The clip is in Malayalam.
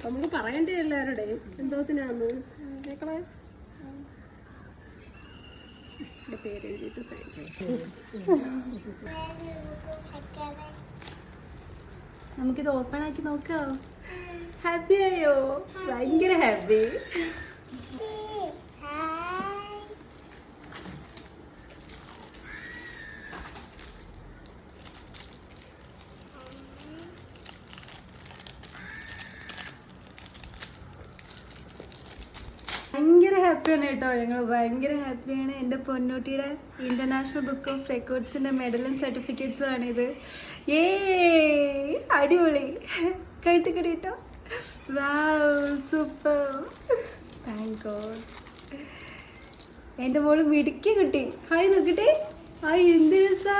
നമുക്ക് പറയണ്ടേ എല്ലാവരുടെ എന്തോത്തിനാന്ന് മക്കളെ പേര് എഴുതിയിട്ട് സൈൻ ചെയ്യും. നമുക്കിത് ഓപ്പൺ ആക്കി നോക്കാം. ഹാപ്പി ആയോ? ഭയങ്കര ഹാപ്പി. ഭയങ്കര ഹാപ്പിയാണ് കേട്ടോ. ഞങ്ങൾ ഭയങ്കര ഹാപ്പിയാണ്. എൻ്റെ പൊന്നൂട്ടിയുടെ ഇന്റർനാഷണൽ ബുക്ക് ഓഫ് റെക്കോർഡ്സിന്റെ മെഡലും സർട്ടിഫിക്കറ്റ്സും ആണിത്. ഏ അടിപൊളി. കഴുത്തിക്കടി കേട്ടോ. Wow super. Thank God. എൻ്റെ മോള് മിടുക്കി കുട്ടി. ഹായ് നോക്കട്ടെ. ഹായ് എന്ത് രസാ.